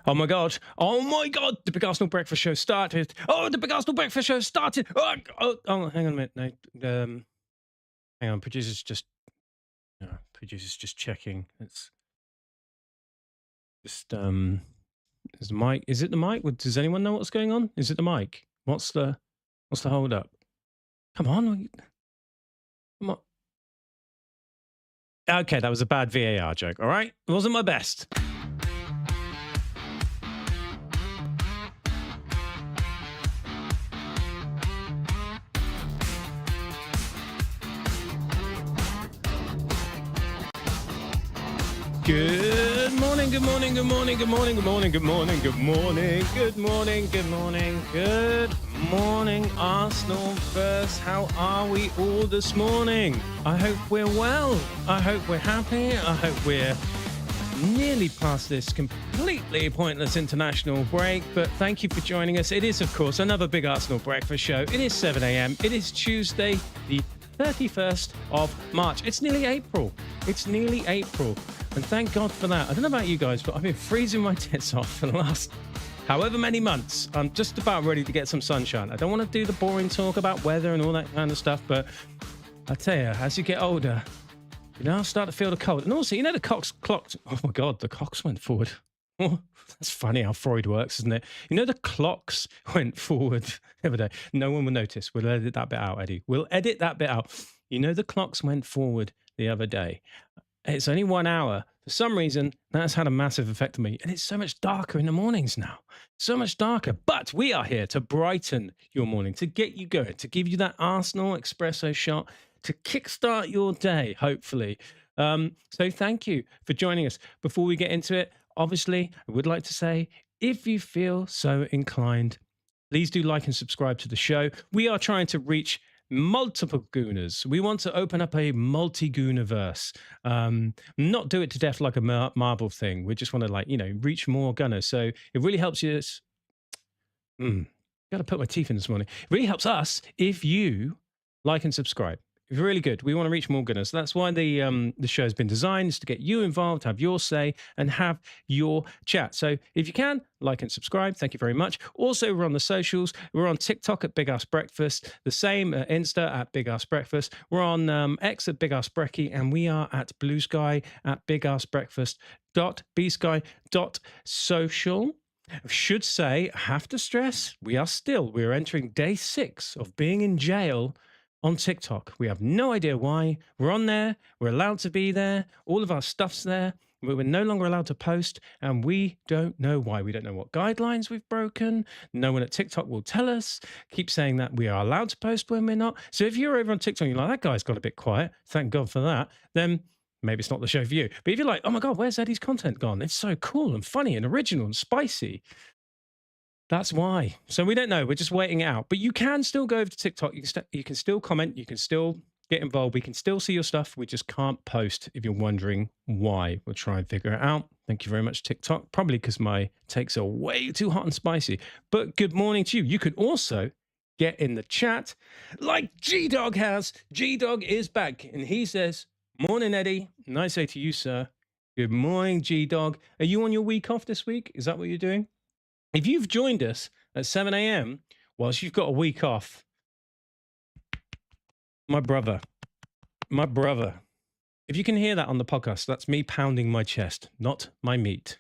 Oh my God. Oh my God. The Big Arsenal Breakfast Show started. Oh, the Big Arsenal Breakfast Show started. Oh, hang on a minute. No, hang on. Producer's just checking. It's just, is the mic, is it the mic? Does anyone know what's going on? Is it the mic? What's the hold up? Come on. Come on. Okay, that was a bad VAR joke. All right. It wasn't my best. Good morning, good morning, good morning, good morning, good morning, good morning, good morning, good morning, good morning, good morning, Arsenal first. How are we all this morning? I hope we're well. I hope we're happy. I hope we're nearly past this completely pointless international break, but thank you for joining us. It is, of course, another Big Arsenal Breakfast Show. It is 7 a.m. It is Tuesday, the 31st of March. It's nearly April. It's nearly April. And thank God for that. I don't know about you guys, but I've been freezing my tits off for the last however many months. I'm just about ready to get some sunshine. I don't want to do the boring talk about weather and all that kind of stuff, but I tell you, as you get older, you now start to feel the cold. And also, the clocks, oh my God, the clocks went forward. Oh, that's funny how Freud works, isn't it? The clocks went forward the other day. No one will notice. We'll edit that bit out, Eddie. We'll edit that bit out. The clocks went forward the other day. It's only 1 hour. For some reason, that's had a massive effect on me. And it's so much darker in the mornings now. So much darker. But we are here to brighten your morning, to get you going, to give you that Arsenal espresso shot, to kickstart your day, hopefully. So thank you for joining us. Before we get into it, obviously, I would like to say, if you feel so inclined, please do like and subscribe to the show. We are trying to reach multiple Gooners. We want to open up a multi-Goonerverse. Not do it to death like a Marvel thing. We just want to reach more Gunners. So it really helps you. Got to put my teeth in this morning. It really helps us if you like and subscribe. It's really good. We want to reach more Gunners. That's why the show has been designed, is to get you involved, have your say, and have your chat. So if you can, like and subscribe. Thank you very much. Also, we're on the socials. We're on TikTok at Big Arse Breakfast, the same at Insta at Big Arse Breakfast. We're on X at Big Arse Brecky, and we are at Blue Sky at bigarsebreakfast.bsky.social. I should say, I have to stress, we're entering day 6 of being in jail on TikTok. We have no idea why. We're on there. We're allowed to be there. All of our stuff's there. We're no longer allowed to post, and we don't know why. We don't know what guidelines we've broken. No one at TikTok will tell us. Keep saying that we are allowed to post when we're not. So if you're over on TikTok and you're like, that guy's got a bit quiet, thank God for that, then maybe it's not the show for you. But if you're like, oh my God, where's Eddie's content gone? It's so cool and funny and original and spicy. That's why. So we don't know. We're just waiting it out. But you can still go over to TikTok. You can still comment. You can still get involved. We can still see your stuff. We just can't post if you're wondering why. We'll try and figure it out. Thank you very much, TikTok. Probably because my takes are way too hot and spicy. But good morning to you. You can also get in the chat like G-Dog has. G-Dog is back. And he says, morning, Eddie. And I say to you, sir, good morning, G-Dog. Are you on your week off this week? Is that what you're doing? If you've joined us at 7 a.m. whilst you've got a week off, my brother, if you can hear that on the podcast, that's me pounding my chest, not my meat.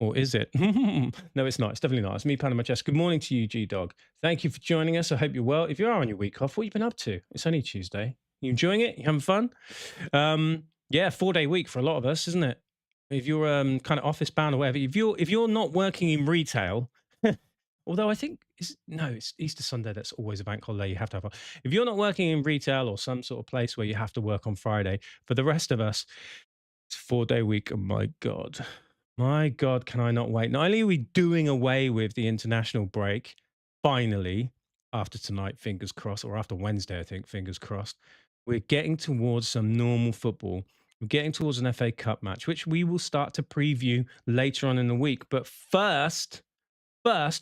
Or is it? No, it's not. It's definitely not. It's me pounding my chest. Good morning to you, G-Dog. Thank you for joining us. I hope you're well. If you are on your week off, what have you been up to? It's only Tuesday. You enjoying it? You having fun? Yeah, 4-day week for a lot of us, isn't it? If you're kind of office bound or whatever, if you're not working in retail, although I think it's Easter Sunday, that's always a bank holiday. You have to have one. If you're not working in retail or some sort of place where you have to work on Friday, for the rest of us, it's 4-day week. And my God, can I not wait? Not only are we doing away with the international break, finally, after tonight, fingers crossed, or after Wednesday, I think, fingers crossed, we're getting towards some normal football. We're getting towards an FA Cup match, which we will start to preview later on in the week. But first,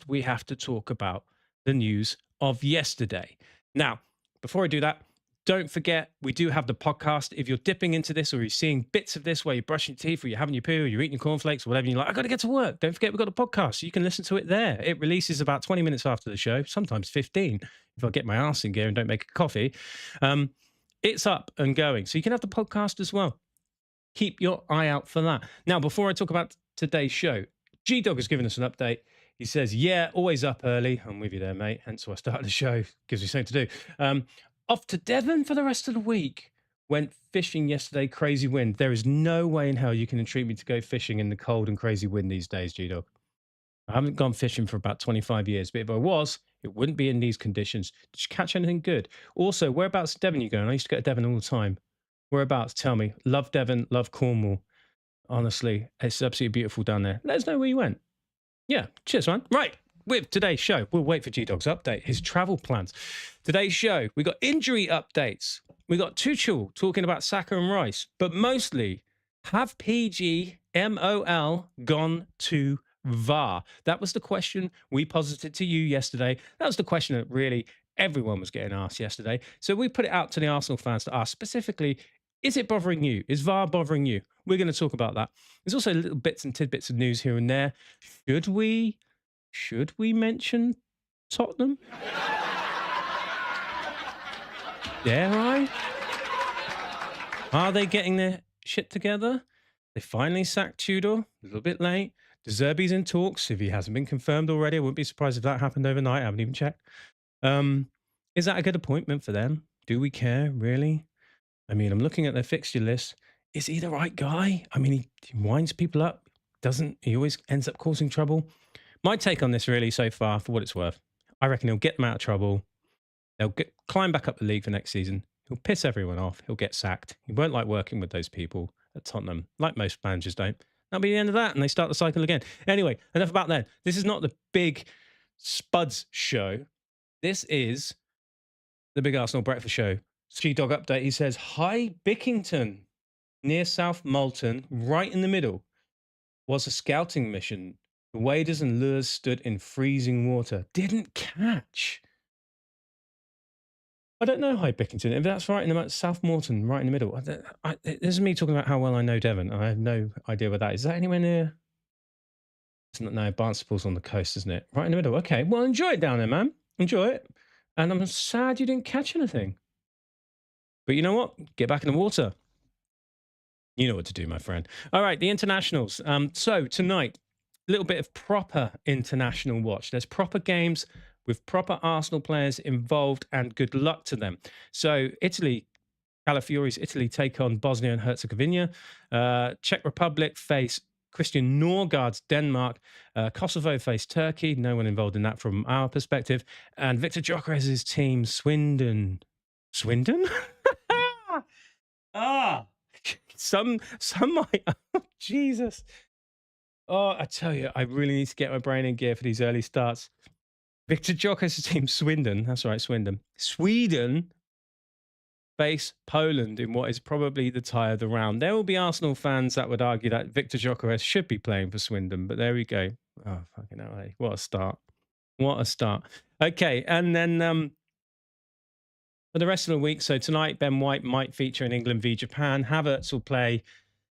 we have to talk about the news of yesterday. Now, before I do that, Don't forget, we do have the podcast. If you're dipping into this or you're seeing bits of this while you're brushing your teeth or you're having your poo or you're eating your cornflakes or whatever, and you're like, I got to get to work. Don't forget, we've got a podcast. So you can listen to it there. It releases about 20 minutes after the show, sometimes 15 if I get my arse in gear and don't make a coffee. It's up and going. So you can have the podcast as well. Keep your eye out for that. Now, before I talk about today's show, G-Dog has given us an update. He says, yeah, always up early. I'm with you there, mate. Hence why I started the show. Gives me something to do. Off to Devon for the rest of the week. Went fishing yesterday, crazy wind. There is no way in hell you can entreat me to go fishing in the cold and crazy wind these days, G-Dog. I haven't gone fishing for about 25 years, but if I was, it wouldn't be in these conditions. Did you catch anything good? Also, whereabouts in Devon are you going? I used to go to Devon all the time. Whereabouts? Tell me. Love Devon, love Cornwall. Honestly, it's absolutely beautiful down there. Let us know where you went. Yeah, cheers, man. Right. With today's show, we'll wait for G-Dog's update, his travel plans. Today's show, we got injury updates. We got Tuchel talking about Saka and Rice, but mostly, have Pgmol gone to VAR? That was the question we posited to you yesterday. That was the question that really everyone was getting asked yesterday. So we put it out to the Arsenal fans to ask specifically, is it bothering you? Is VAR bothering you? We're going to talk about that. There's also little bits and tidbits of news here and there. Should we mention Tottenham? Dare I? Are they getting their shit together? They finally sacked Tudor, a little bit late. De Zerbi's in talks. If he hasn't been confirmed already, I wouldn't be surprised if that happened overnight. I haven't even checked. Is that a good appointment for them? Do we care, really? I mean, I'm looking at their fixture list. Is he the right guy? I mean, he winds people up. He always ends up causing trouble. My take on this really so far, for what it's worth, I reckon he'll get them out of trouble. They'll climb back up the league for next season. He'll piss everyone off. He'll get sacked. He won't like working with those people at Tottenham, like most managers don't. That'll be the end of that, and they start the cycle again. Anyway, enough about that. This is not the Big Spuds show. This is the Big Arsenal Breakfast Show. G-Dog update, he says, High Bickington, near South Molton, right in the middle, was a scouting mission. The waders and lures stood in freezing water. Didn't catch. I don't know High Bickington. If that's right in the South Molton, right in the middle. This is me talking about how well I know Devon. I have no idea where that is. Is that anywhere near? It's not, no, Barnstaple's on the coast, isn't it? Right in the middle. Okay, well, enjoy it down there, man. Enjoy it. And I'm sad you didn't catch anything. But you know what? Get back in the water. You know what to do, my friend. All right, the internationals. So tonight, a little bit of proper international watch. There's proper games with proper Arsenal players involved, and good luck to them. So Italy, Calafiori's Italy take on Bosnia and Herzegovina. Czech Republic face Christian Norgaard's Denmark. Kosovo face Turkey. No one involved in that from our perspective. And Victor Gyökeres's team, Swindon. Swindon? Some might. Oh, Jesus. Oh, I tell you, I really need to get my brain in gear for these early starts. Victor Gyökeres's team, Swindon. That's right, Swindon. Sweden face Poland in what is probably the tie of the round. There will be Arsenal fans that would argue that Victor Gyökeres should be playing for Swindon, but there we go. Oh, fucking hell, hey. What a start. What a start. Okay, and then for the rest of the week, so tonight, Ben White might feature in England v Japan. Havertz will play.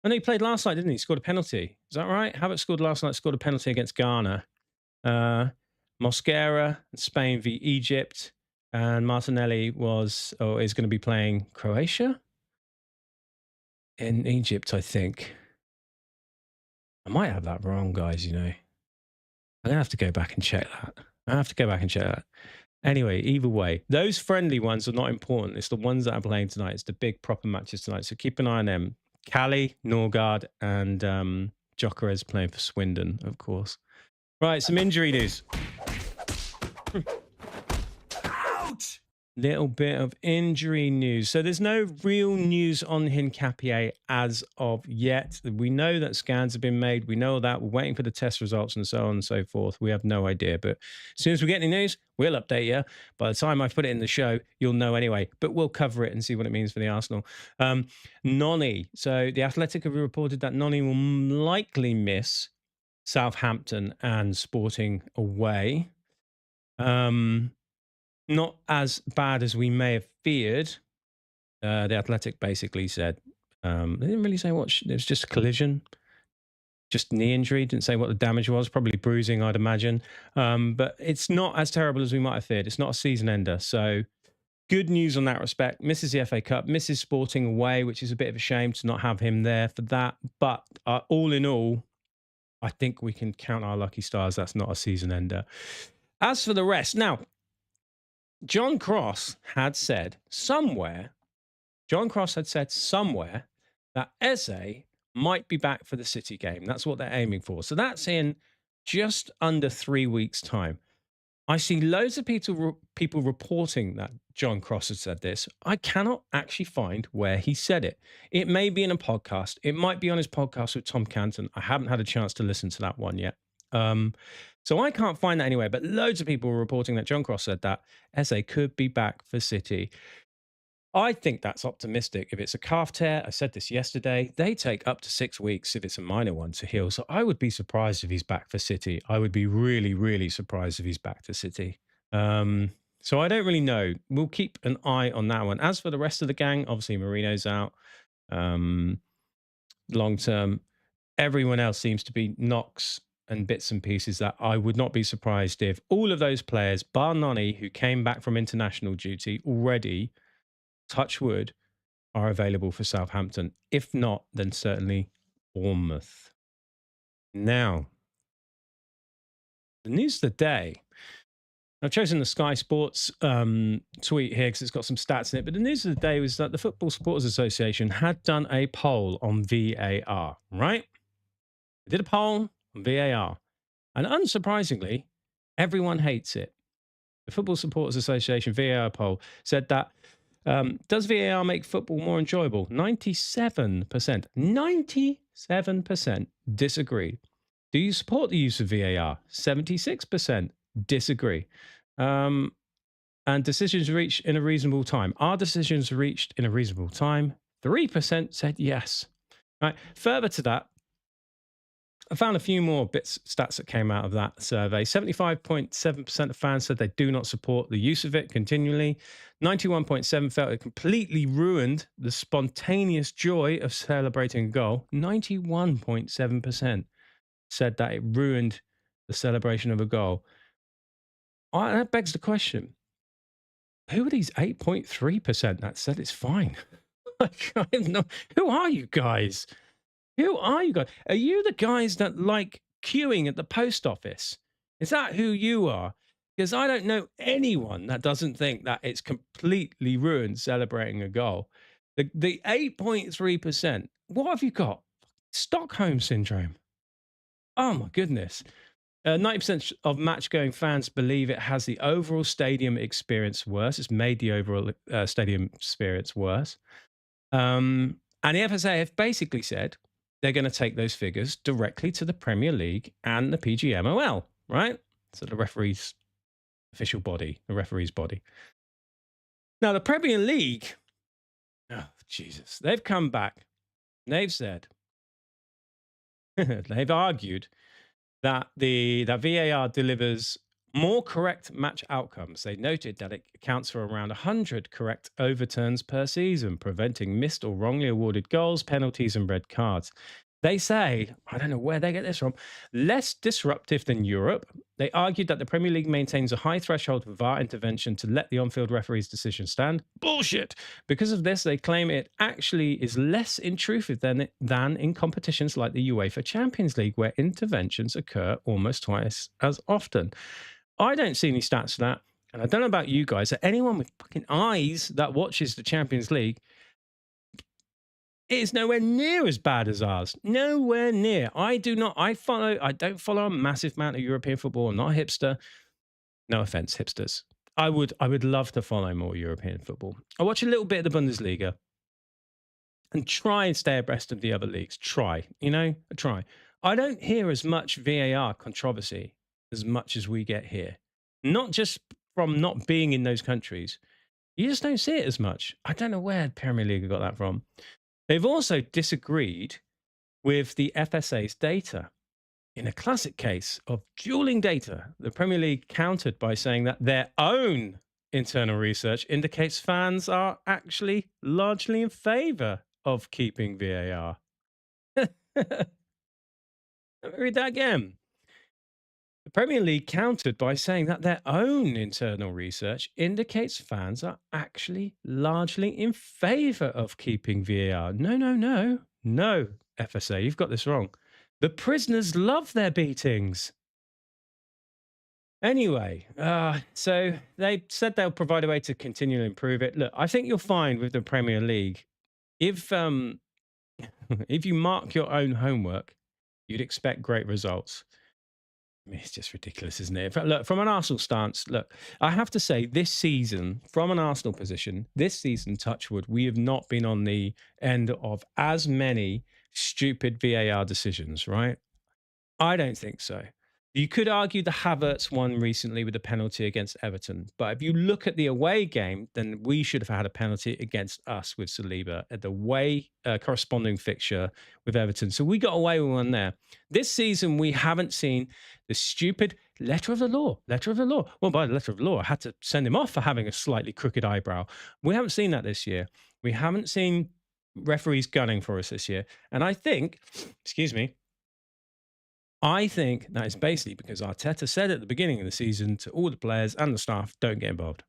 I know he played last night, didn't he? He scored a penalty. Is that right? Havertz scored last night, scored a penalty against Ghana. Mosquera, Spain v Egypt. And Martinelli is going to be playing Croatia? In Egypt, I think. I might have that wrong, guys, you know. I'm going to have to go back and check that. Anyway, either way, those friendly ones are not important. It's the ones that are playing tonight. It's the big proper matches tonight. So keep an eye on them. Cali, Norgaard, and Gyökeres playing for Swindon, of course. Right, some injury news. Ouch! Little bit of injury news. So there's no real news on Hincapié as of yet. We know that scans have been made. We know that. We're waiting for the test results and so on and so forth. We have no idea. But as soon as we get any news, we'll update you. By the time I put it in the show, you'll know anyway. But we'll cover it and see what it means for the Arsenal. Noni. So the Athletic have reported that Noni will likely miss Southampton and Sporting away. Not as bad as we may have feared. The Athletic basically said, they didn't really say what, it was just a collision, just knee injury, didn't say what the damage was, probably bruising, I'd imagine. But it's not as terrible as we might have feared. It's not a season ender. So good news on that respect. Misses the FA Cup, misses Sporting away, which is a bit of a shame to not have him there for that. But all in all, I think we can count our lucky stars. That's not a season ender. As for the rest, now, John Cross had said somewhere that Eze might be back for the City game. That's what they're aiming for. So that's in just under 3 weeks' time. I see loads of people reporting that John Cross had said this. I cannot actually find where he said it. It may be in a podcast. It might be on his podcast with Tom Canton. I haven't had a chance to listen to that one yet. So I can't find that anywhere, but loads of people were reporting that John Cross said that Eze could be back for City. I think that's optimistic. If it's a calf tear, I said this yesterday, they take up to 6 weeks if it's a minor one to heal. So I would be surprised if he's back for City. I would be really, really surprised if he's back to City. So I don't really know. We'll keep an eye on that one. As for the rest of the gang, obviously Marino's out. Long term, everyone else seems to be knocks and bits and pieces that I would not be surprised if all of those players, bar Nani, who came back from international duty already, touch wood, are available for Southampton. If not, then certainly Bournemouth. Now, the news of the day. I've chosen the Sky Sports tweet here because it's got some stats in it. But the news of the day was that the Football Supporters Association had done a poll on VAR, right? They did a poll on VAR. And unsurprisingly, everyone hates it. The Football Supporters Association VAR poll said that does VAR make football more enjoyable? 97% disagree. Do you support the use of VAR? 76% disagree. And decisions reached in a reasonable time. Are decisions reached in a reasonable time? 3% said yes. Right. Further to that, I found a few more stats that came out of that survey. 75.7% of fans said they do not support the use of it continually. 91.7% felt it completely ruined the spontaneous joy of celebrating a goal. 91.7% said that it ruined the celebration of a goal. That begs the question, who are these 8.3% that said it's fine? Who are you guys? Who are you guys? Are you the guys that like queuing at the post office? Is that who you are? Because I don't know anyone that doesn't think that it's completely ruined celebrating a goal. The 8.3%, what have you got? Stockholm Syndrome. Oh my goodness. 90% of match-going fans believe it has the overall stadium experience worse. It's made the overall stadium experience worse. And the FSA have basically said they're going to take those figures directly to the Premier League and the PGMOL, right? So the referee's official body, the referee's body. Now, the Premier League, oh, Jesus, they've come back. They've said, they've argued that that VAR delivers more correct match outcomes. They noted that it accounts for around 100 correct overturns per season, preventing missed or wrongly awarded goals, penalties, and red cards. They say, I don't know where they get this from, less disruptive than Europe. They argued that the Premier League maintains a high threshold for VAR intervention to let the on-field referee's decision stand. Bullshit! Because of this, they claim it actually is less intrusive than in competitions like the UEFA Champions League, where interventions occur almost twice as often. I don't see any stats for that. And I don't know about you guys. Anyone with fucking eyes that watches the Champions League, it is nowhere near as bad as ours. Nowhere near. I don't follow a massive amount of European football. I'm not a hipster. No offense, hipsters. I would love to follow more European football. I watch a little bit of the Bundesliga and try and stay abreast of the other leagues. Try. I don't hear as much VAR controversy as much as we get here. Not just from not being in those countries. You just don't see it as much. I don't know where the Premier League got that from. They've also disagreed with the FSA's data. In a classic case of dueling data, the Premier League countered by saying that their own internal research indicates fans are actually largely in favour of keeping VAR. Let me read that again. The Premier League countered by saying that their own internal research indicates fans are actually largely in favour of keeping VAR. No, FSA, you've got this wrong. The prisoners love their beatings. Anyway, so they said they'll provide a way to continually improve it. Look, I think you'll find with the Premier League, if if you mark your own homework, you'd expect great results. I mean, it's just ridiculous, isn't it? Look, from an Arsenal stance, look, I have to say this season, from an Arsenal position, this season, touchwood, we have not been on the end of as many stupid VAR decisions, right? I don't think so. You could argue the Havertz one recently with the penalty against Everton. But if you look at the away game, then we should have had a penalty against us with Saliba at the away corresponding fixture with Everton. So we got away with one there. This season, we haven't seen the stupid letter of the law. Letter of the law. Well, by the letter of the law, I had to send him off for having a slightly crooked eyebrow. We haven't seen that this year. We haven't seen referees gunning for us this year. And I think, excuse me, I think that is basically because Arteta said at the beginning of the season to all the players and the staff, don't get involved.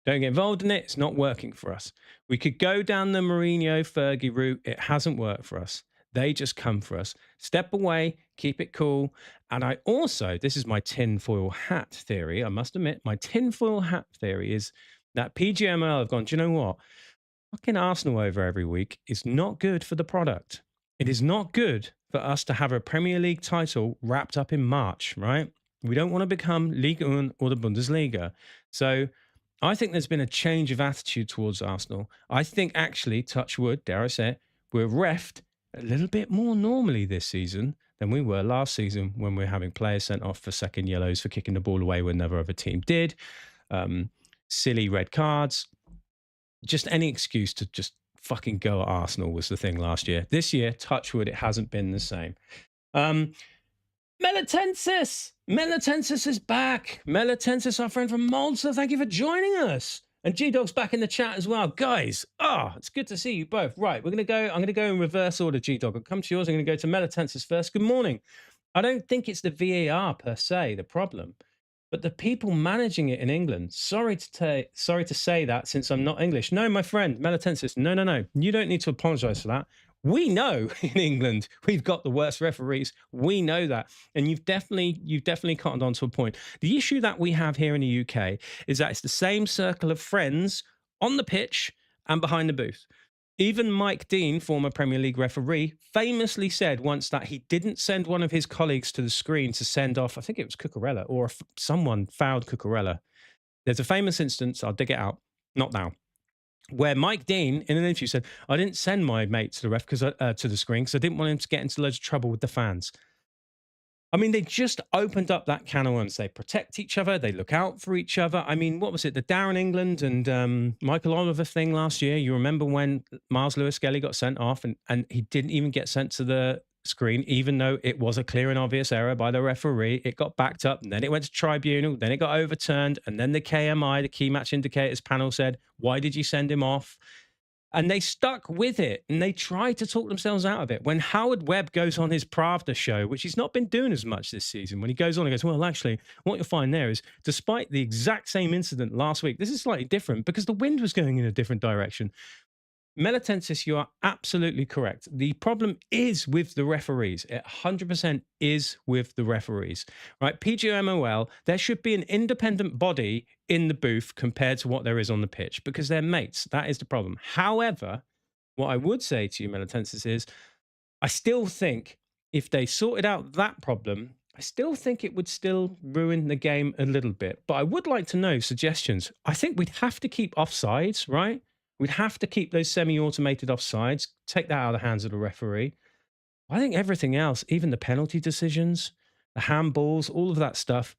Don't get involved in it. It's not working for us. We could go down the Mourinho, Fergie route. It hasn't worked for us. They just come for us. Step away, keep it cool. And I also, this is my tinfoil hat theory. I must admit, my tinfoil hat theory is that Pgmol have gone, do you know what? Fucking Arsenal over every week is not good for the product. It is not good for us to have a Premier League title wrapped up in March, right? We don't want to become Liga 1 or the Bundesliga. So I think there's been a change of attitude towards Arsenal. I think actually, touch wood, dare I say it, we're reffed a little bit more normally this season than we were last season when we're having players sent off for second yellows for kicking the ball away when never other team did. Silly red cards. Just any excuse to just fucking go at Arsenal was the thing last year. This year, touchwood, it hasn't been the same. Melitensis! Melitensis is back. Melitensis, our friend from Malta, thank you for joining us. And G-Dog's back in the chat as well. Guys, it's good to see you both. Right, I'm going to go in reverse order, G-Dog. I'll come to yours. I'm going to go to Melitensis first. Good morning. I don't think it's the VAR per se, the problem. But the people managing it in England, sorry to say that since I'm not English. No, my friend, Melitensis, no. You don't need to apologise for that. We know in England we've got the worst referees. We know that. And you've definitely cottoned on to a point. The issue that we have here in the UK is that it's the same circle of friends on the pitch and behind the booth. Even Mike Dean, former Premier League referee, famously said once that he didn't send one of his colleagues to the screen to send off, I think it was Cucurella, or someone fouled Cucurella. There's a famous instance, I'll dig it out, not now, where Mike Dean, in an interview, said, I didn't send my mate to the ref to the screen because I didn't want him to get into loads of trouble with the fans. I mean, they just opened up that can of worms. They protect each other. They look out for each other. I mean, what was it? The Darren England and Michael Oliver thing last year. You remember when Miles Lewis-Skelly got sent off and he didn't even get sent to the screen, even though it was a clear and obvious error by the referee. It got backed up, and then it went to tribunal. Then it got overturned. And then the KMI, the Key Match Indicators panel, said, why did you send him off? And they stuck with it, and they tried to talk themselves out of it. When Howard Webb goes on his Pravda show, which he's not been doing as much this season, when he goes on and goes, well, actually, what you'll find there is, despite the exact same incident last week, this is slightly different because the wind was going in a different direction. Melitensis, you are absolutely correct. The problem is with the referees. It 100% is with the referees, right? PGMOL, there should be an independent body in the booth compared to what there is on the pitch because they're mates. That is the problem. However, what I would say to you, Melitensis, is I still think if they sorted out that problem, I still think it would still ruin the game a little bit. But I would like to know suggestions. I think we'd have to keep offsides, right? We'd have to keep those semi-automated offsides, take that out of the hands of the referee. I think everything else, even the penalty decisions, the handballs, all of that stuff,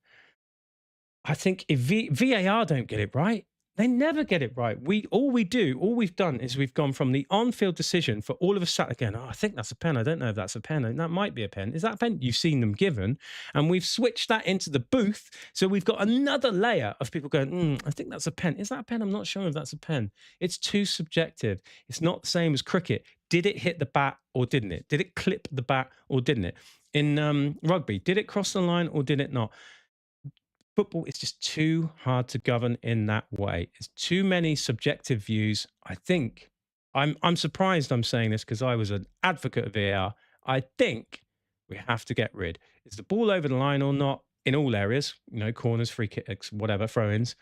I think if VAR don't get it right, They never get it right. All we've done is we've gone from the on-field decision for all of us sat again. Oh, I think that's a pen. I don't know if that's a pen. That might be a pen. Is that a pen? You've seen them given, and we've switched that into the booth. So we've got another layer of people going, I think that's a pen. Is that a pen? I'm not sure if that's a pen. It's too subjective. It's not the same as cricket. Did it hit the bat or didn't it? Did it clip the bat or didn't it? In rugby, did it cross the line or did it not? Football is just too hard to govern in that way. It's too many subjective views. I think I'm surprised I'm saying this because I was an advocate of VAR. I think we have to get rid. Is the ball over the line or not in all areas? Corners, free kicks, whatever, throw-ins.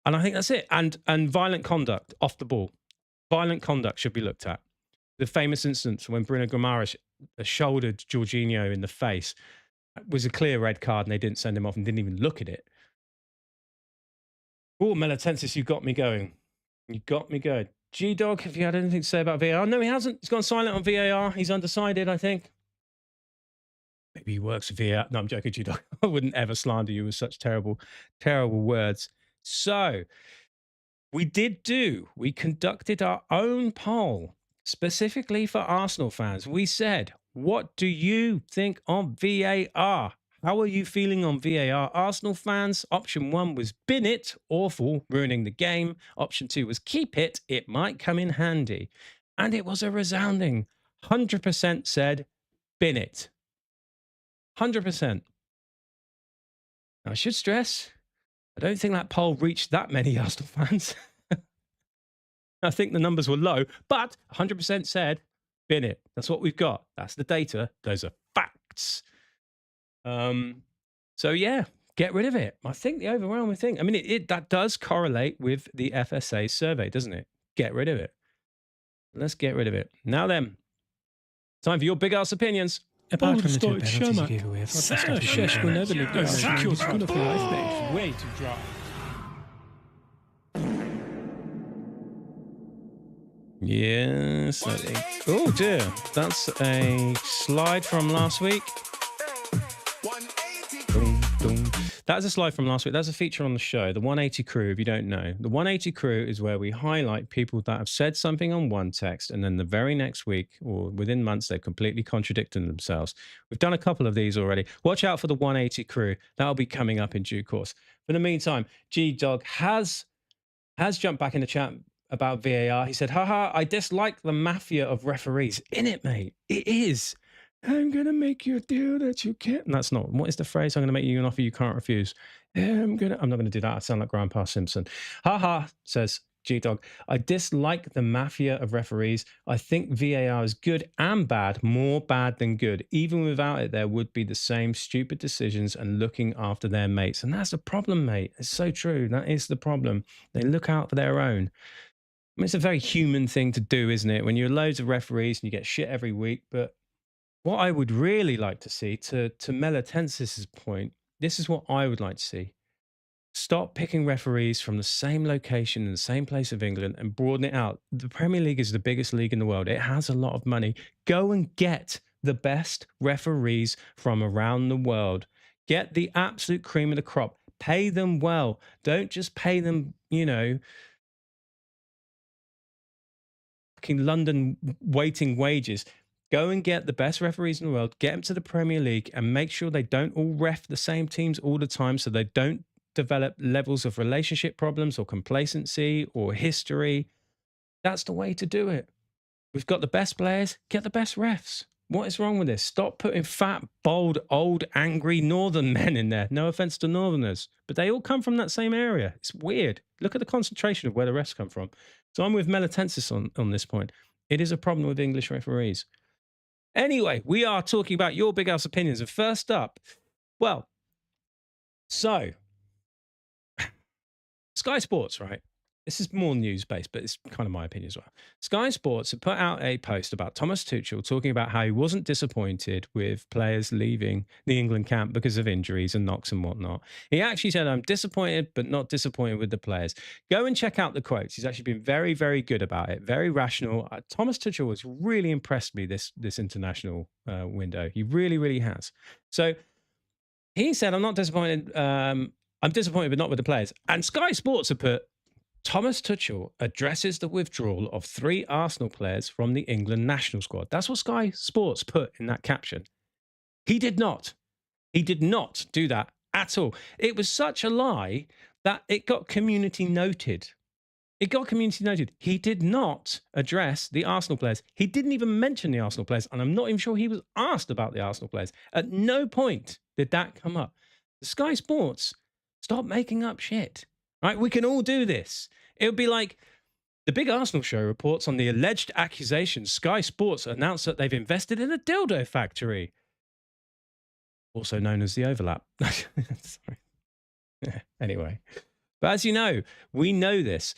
And I think that's it. And violent conduct off the ball. Violent conduct should be looked at. The famous instance when Bruno Guimaraes shouldered Jorginho in the face was a clear red card and they didn't send him off and didn't even look at it. Oh, Melatensis, you got me going. You got me going. G-Dog, have you had anything to say about VAR? No, he hasn't. He's gone silent on VAR. He's undecided, I think. Maybe he works for VAR. No, I'm joking, G-Dog. I wouldn't ever slander you with such terrible, terrible words. So, we conducted our own poll specifically for Arsenal fans. We said, what do you think of VAR? How are you feeling on VAR? Arsenal fans, option 1 was bin it, awful, ruining the game. Option 2 was keep it, it might come in handy. And it was a resounding 100% said bin it. 100%. Now, I should stress, I don't think that poll reached that many Arsenal fans. I think the numbers were low, but 100% said bin it. That's what we've got. That's the data. Those are facts. So yeah, get rid of it. I think the overwhelming thing, I mean, that does correlate with the FSA survey, doesn't it? Get rid of it. Let's get rid of it. Now then, time for your big ass opinions. Apart from the 2 penalties you gave away, I thought the stuff you never looked at. You're good for life, mate. Way too dry. Yes. Oh dear, that's a slide from last week. That's a slide from last week. That's a feature on the show, the 180 Crew, if you don't know. The 180 Crew is where we highlight people that have said something on one text and then the very next week or within months, they've completely contradicted themselves. We've done a couple of these already. Watch out for the 180 Crew. That'll be coming up in due course. For the meantime, G-Dog has jumped back in the chat about VAR. He said, haha, I dislike the mafia of referees. In it, mate. It is. I'm going to make you a deal that you can't. And that's not. What is the phrase? I'm going to make you an offer you can't refuse. I'm not going to do that. I sound like Grandpa Simpson. Haha, says G-Dog. I dislike the mafia of referees. I think VAR is good and bad, more bad than good. Even without it, there would be the same stupid decisions and looking after their mates. And that's the problem, mate. It's so true. That is the problem. They look out for their own. I mean, it's a very human thing to do, isn't it? When you're loads of referees and you get shit every week. But what I would really like to see, to Melatensis's point, this is what I would like to see. Stop picking referees from the same location in the same place of England and broaden it out. The Premier League is the biggest league in the world. It has a lot of money. Go and get the best referees from around the world. Get the absolute cream of the crop. Pay them well. Don't just pay them, London waiting wages. Go and get the best referees in the world, get them to the Premier League and make sure they don't all ref the same teams all the time so they don't develop levels of relationship problems or complacency or history. That's the way to do it. We've got the best players, get the best refs. What is wrong with this? Stop putting fat, bold, old, angry northern men in there. No offense to northerners, but they all come from that same area. It's weird. Look at the concentration of where the refs come from. So I'm with Melatensis on this point. It is a problem with English referees. Anyway, we are talking about your big ass opinions. And first up, well, so Sky Sports, right? This is more news-based, but it's kind of my opinion as well. Sky Sports have put out a post about Thomas Tuchel talking about how he wasn't disappointed with players leaving the England camp because of injuries and knocks and whatnot. He actually said, I'm disappointed, but not disappointed with the players. Go and check out the quotes. He's actually been very, very good about it, very rational. Thomas Tuchel has really impressed me this international window. He really, really has. So he said, I'm not disappointed. I'm disappointed, but not with the players. And Sky Sports have put, Thomas Tuchel addresses the withdrawal of 3 Arsenal players from the England national squad. That's what Sky Sports put in that caption. He did not. He did not do that at all. It was such a lie that it got community noted. It got community noted. He did not address the Arsenal players. He didn't even mention the Arsenal players, and I'm not even sure he was asked about the Arsenal players. At no point did that come up. The Sky Sports, stop making up shit. Right? We can all do this. It would be like the Big Arsenal show reports on the alleged accusations. Sky Sports announced that they've invested in a dildo factory, also known as the overlap. Sorry. Anyway, but as you know, we know this.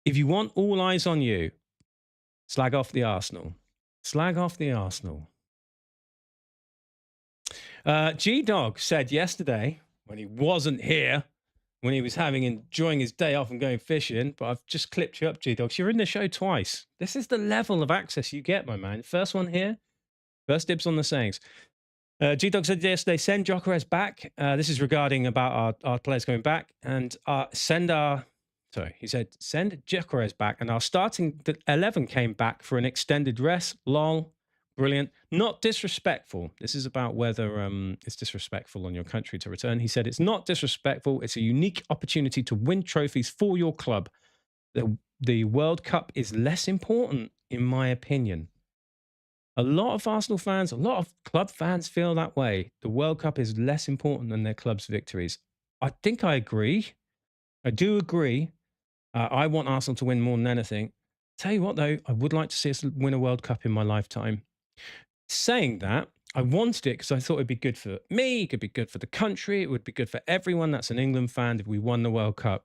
If you want all eyes on you, slag off the Arsenal. Slag off the Arsenal. G-Dog said yesterday, when he wasn't here, when he was enjoying his day off and going fishing, but I've just clipped you up, G-Dogs. You're in the show twice. This is the level of access you get, my man. First one here, first dibs on the sayings. G-Dog said yesterday, send Gyökeres back. This is regarding about our players going back. And he said, send Gyökeres back. And our starting 11 came back for an extended rest. Lol. Brilliant. Not disrespectful. This is about whether it's disrespectful on your country to return. He said, it's not disrespectful. It's a unique opportunity to win trophies for your club. The World Cup is less important, in my opinion. A lot of Arsenal fans, a lot of club fans feel that way. The World Cup is less important than their club's victories. I think I agree. I do agree. I want Arsenal to win more than anything. Tell you what, though, I would like to see us win a World Cup in my lifetime. Saying that, I wanted it because I thought it'd be good for me, it could be good for the country, it would be good for everyone that's an England fan if we won the World Cup.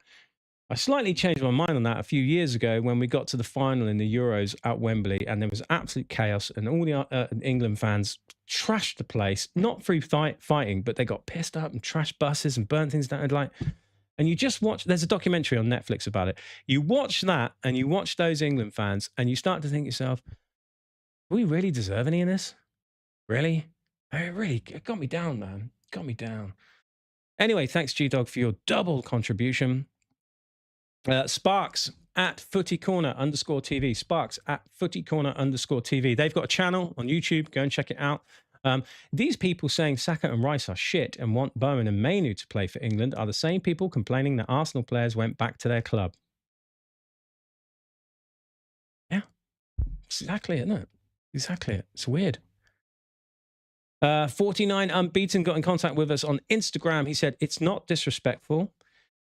I slightly changed my mind on that a few years ago when we got to the final in the Euros at Wembley, and there was absolute chaos, and all the England fans trashed the place, not through fighting, but they got pissed up and trashed buses and burnt things down. And you just watch, there's a documentary on Netflix about it. You watch that and you watch those England fans and you start to think to yourself, do we really deserve any of this? Really? It got me down, man. It got me down. Anyway, thanks, G-Dog, for your double contribution. Sparks at footycorner_TV. Sparks at footycorner_TV. They've got a channel on YouTube. Go and check it out. These people saying Saka and Rice are shit and want Bowen and Mainu to play for England are the same people complaining that Arsenal players went back to their club. Yeah, exactly, isn't it? Exactly. It's weird. 49 Unbeaten got in contact with us on Instagram. He said, it's not disrespectful.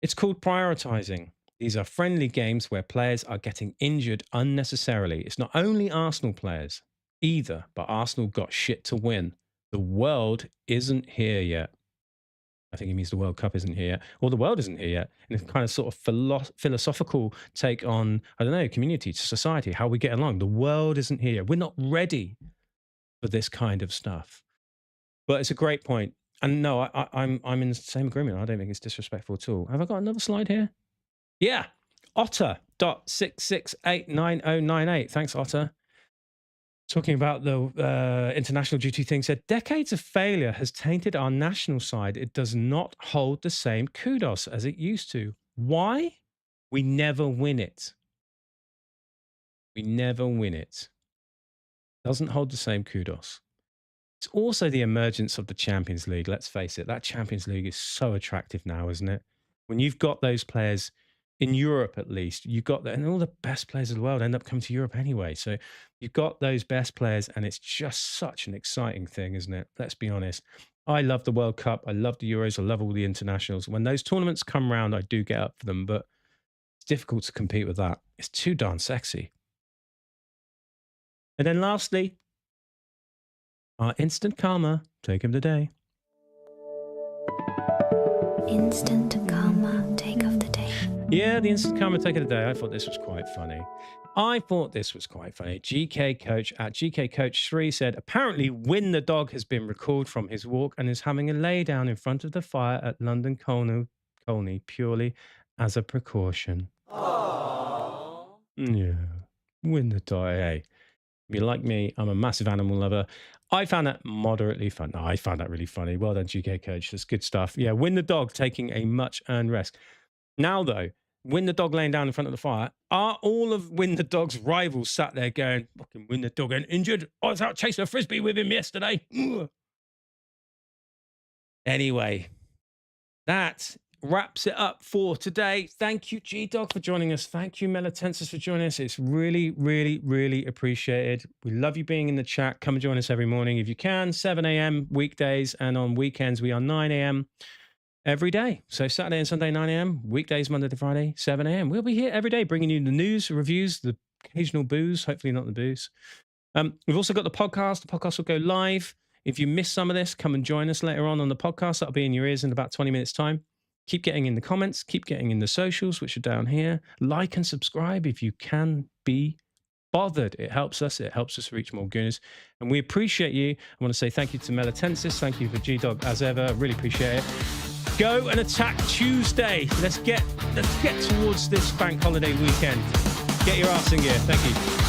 It's called prioritizing. These are friendly games where players are getting injured unnecessarily. It's not only Arsenal players either, but Arsenal got shit to win. The world isn't here yet. I think he means the World Cup isn't here yet. Or the world isn't here yet. And it's kind of sort of philosophical take on, I don't know, community, society, how we get along. The world isn't here yet. We're not ready for this kind of stuff. But it's a great point. And no, I'm in the same agreement. I don't think it's disrespectful at all. Have I got another slide here? Yeah. Otter.66899098. Thanks, Otter. Talking about the international duty thing, said, decades of failure has tainted our national side. It does not hold the same kudos as it used to. Why? We never win it. We never win it. Doesn't hold the same kudos. It's also the emergence of the Champions League. Let's face it, that Champions League is so attractive now, isn't it? When you've got those players in Europe, at least, you've got that, and all the best players of the world end up coming to Europe anyway. So you've got those best players, and it's just such an exciting thing, isn't it? Let's be honest. I love the World Cup. I love the Euros. I love all the internationals. When those tournaments come around, I do get up for them, but it's difficult to compete with that. It's too darn sexy. And then lastly, our instant karma take of the day. Instant karma take of the day. Yeah, the instant karma take of the day. I thought this was quite funny. GK Coach at GK Coach 3 said, apparently Win the dog has been recalled from his walk and is having a lay down in front of the fire at London Colney purely as a precaution. Aww. Yeah, Win the dog. Hey, if you like me, I'm a massive animal lover. I found that moderately fun. No, I found that really funny. Well done, GK Coach. That's good stuff. Yeah, Win the dog taking a much-earned rest. Now, though, Win the Dog laying down in front of the fire. Are all of Win the Dog's rivals sat there going, fucking Win the Dog ain't injured? I was out chasing a frisbee with him yesterday. Ugh. Anyway, that wraps it up for today. Thank you, G-Dog, for joining us. Thank you, Melatensis, for joining us. It's really, really, really appreciated. We love you being in the chat. Come and join us every morning if you can. 7 a.m. weekdays, and on weekends we are 9 a.m. every day. So Saturday and Sunday, 9 a.m. Weekdays, Monday to Friday, 7 a.m. We'll be here every day bringing you the news, reviews, the occasional booze, hopefully not the booze. We've also got the podcast. The podcast will go live. If you miss some of this, come and join us later on the podcast. That'll be in your ears in about 20 minutes' time. Keep getting in the comments. Keep getting in the socials, which are down here. Like and subscribe if you can be bothered. It helps us. It helps us reach more gooners. And we appreciate you. I want to say thank you to Melatensis. Thank you for G-Dog as ever. Really appreciate it. Go and attack Tuesday. Let's get towards this bank holiday weekend. Get your arse in gear. Thank you.